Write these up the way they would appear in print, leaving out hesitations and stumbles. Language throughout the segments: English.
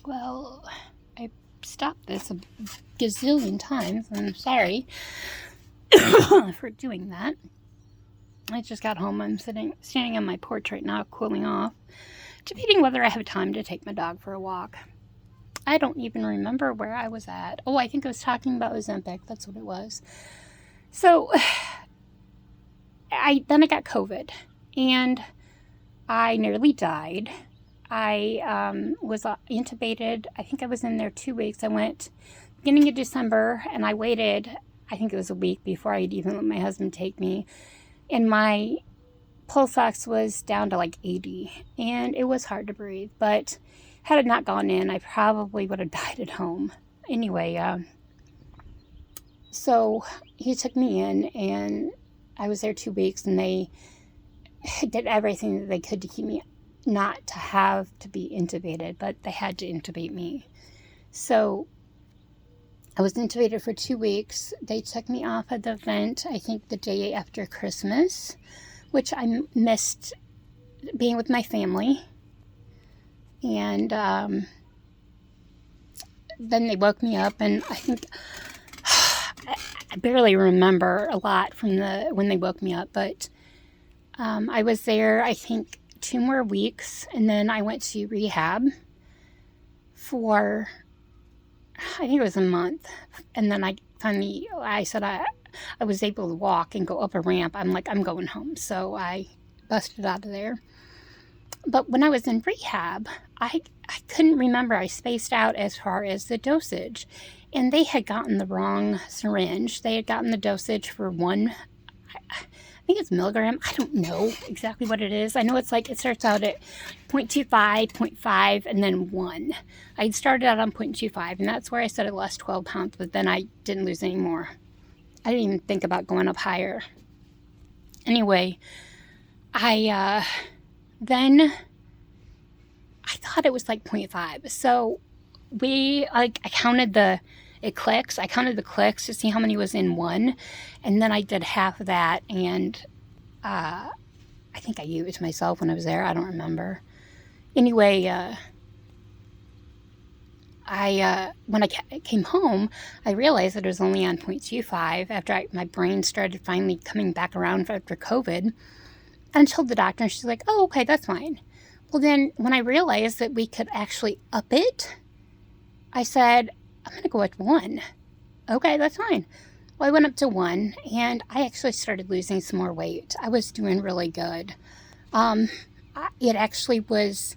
Well, I stopped this a gazillion times. I'm sorry for doing that. I just got home. I'm standing on my porch right now, cooling off, debating whether I have time to take my dog for a walk. I don't even remember where I was at. Oh, I think I was talking about Ozempic. That's what it was. So, I got COVID, and I nearly died. I was intubated. I think I was in there 2 weeks. I went beginning of December, and I waited. I think it was a week before I'd even let my husband take me. And my pulse ox was down to like 80, and it was hard to breathe. But had it not gone in, I probably would have died at home. Anyway, so he took me in, and I was there 2 weeks, and they did everything that they could to keep me not to have to be intubated, but they had to intubate me. So I was intubated for 2 weeks. They took me off of the vent, I think the day after Christmas, which I missed being with my family. And then they woke me up, and I think I barely remember a lot from when they woke me up, but I was there, I think, 2 more weeks, and then I went to rehab for, I think it was a month, and then I said I was able to walk and go up a ramp. I'm like, I'm going home, so I busted out of there. But when I was in rehab, I couldn't remember. I spaced out as far as the dosage, and they had gotten the wrong syringe. They had gotten the dosage for I think it's milligram. I don't know exactly what it is. I know it's like it starts out at 0.25, 0.5, and then 1. I started out on 0.25, and that's where I said I lost 12 pounds, but then I didn't lose any more. I didn't even think about going up higher. Anyway, then I thought it was like 0.5. So I counted it clicks. I counted the clicks to see how many was in 1, and then I did half of that, and I think I used myself when I was there. I don't remember. Anyway, when I came home, I realized that it was only on 0.25 after my brain started finally coming back around after COVID. And I told the doctor, and she's like, oh, okay, that's fine. Well, then when I realized that we could actually up it, I said, I'm going to go with 1. Okay, that's fine. Well, I went up to 1, and I actually started losing some more weight. I was doing really good. It actually was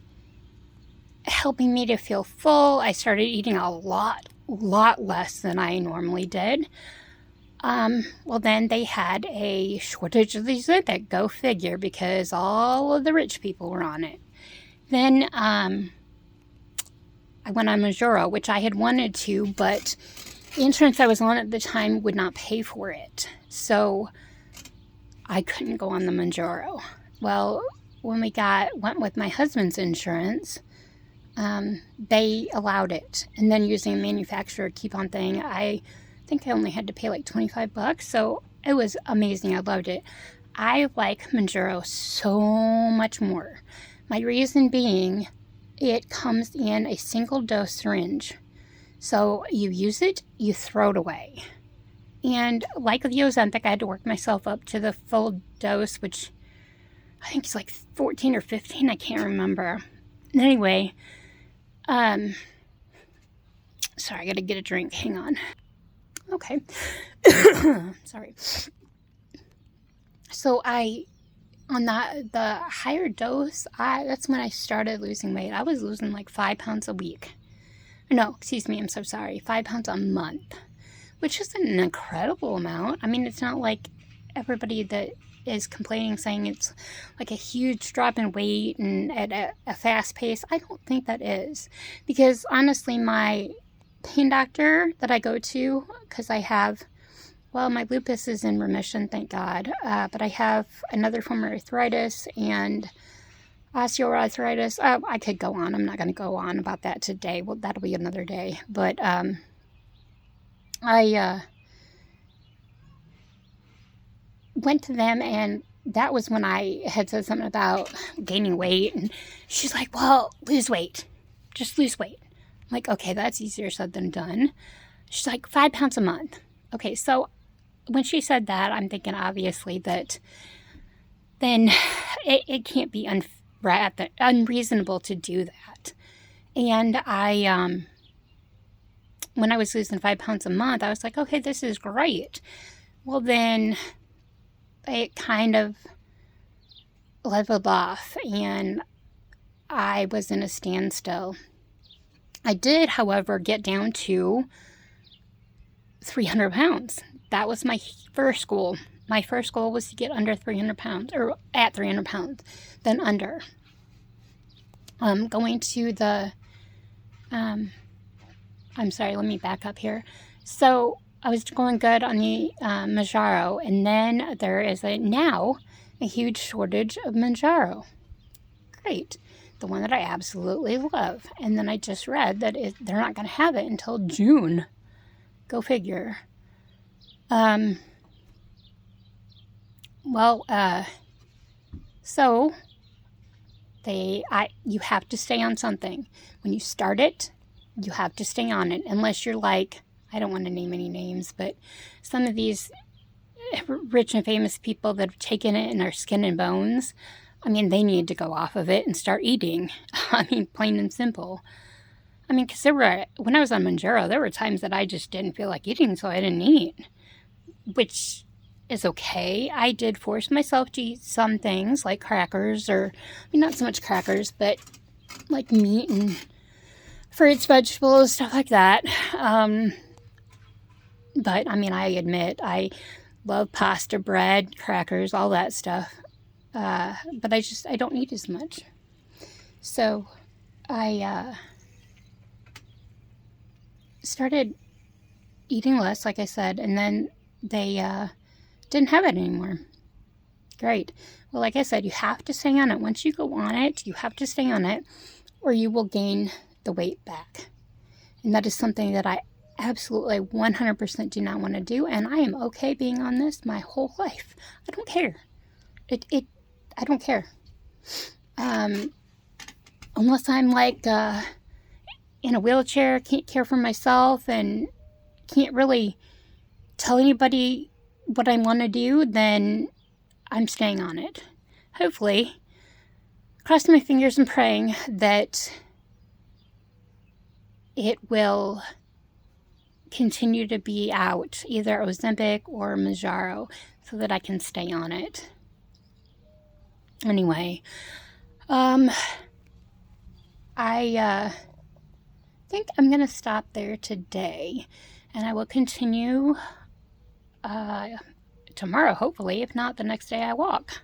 helping me to feel full. I started eating a lot less than I normally did. Well, then they had a shortage of these Ozempic. Go figure, because all of the rich people were on it. Then I went on Mounjaro, which I had wanted to, but the insurance I was on at the time would not pay for it. So I couldn't go on the Mounjaro. Well, when we went with my husband's insurance, they allowed it. And then using a manufacturer coupon thing, I think I only had to pay like $25. So it was amazing. I loved it. I like Mounjaro so much more. My reason being, it comes in a single dose syringe. So you use it, you throw it away. And like the Ozempic, I had to work myself up to the full dose, which I think it's like 14 or 15. I can't remember. Anyway, sorry, I gotta get a drink. Hang on. Okay. Sorry. So on the higher dose, that's when I started losing weight. I was losing like 5 pounds a week. No, excuse me, I'm so sorry. 5 pounds a month, which is an incredible amount. I mean, it's not like everybody that is complaining saying it's like a huge drop in weight and at a fast pace. I don't think that is, because honestly, my pain doctor that I go to, because my lupus is in remission, thank God, but I have another form of arthritis and osteoarthritis. I could go on. I'm not going to go on about that today. Well, that'll be another day. But I went to them, and that was when I had said something about gaining weight. And she's like, well, lose weight. Just lose weight. like, okay, that's easier said than done. She's like, 5 pounds a month. Okay, so when she said that, I'm thinking obviously that then it can't be unreasonable to do that. And when I was losing 5 pounds a month, I was like, okay, this is great. Well, then it kind of leveled off and I was in a standstill. I did, however, get down to 300 pounds. That was my first goal. My first goal was to get under 300 pounds, or at 300 pounds, then under. Going to the, I'm sorry, let me back up here. So I was going good on the Mounjaro, and then there is now a huge shortage of Mounjaro. Great. The one that I absolutely love. And then I just read that they're not going to have it until June. Go figure. So you have to stay on something. When you start it, you have to stay on it. Unless you're like, I don't want to name any names, but some of these rich and famous people that have taken it in their skin and bones, I mean, they need to go off of it and start eating. I mean, plain and simple. I mean, because when I was on Mounjaro, there were times that I just didn't feel like eating, so I didn't eat, which is okay. I did force myself to eat some things like crackers, or I mean, not so much crackers, but like meat and fruits, vegetables, stuff like that. But I mean, I admit I love pasta, bread, crackers, all that stuff. But I don't eat as much. So I started eating less, like I said, and then they didn't have it anymore. Great. Well, like I said, you have to stay on it. Once you go on it, you have to stay on it, or you will gain the weight back. And that is something that I absolutely 100% do not want to do, and I am okay being on this my whole life. I don't care. I don't care. Unless I'm like in a wheelchair, can't care for myself, and can't really tell anybody what I want to do, then I'm staying on it. Hopefully, crossing my fingers and praying that it will continue to be out, either Ozempic or Mounjaro, so that I can stay on it. Anyway, I think I'm going to stop there today, and I will continue tomorrow, hopefully. If not, the next day I walk.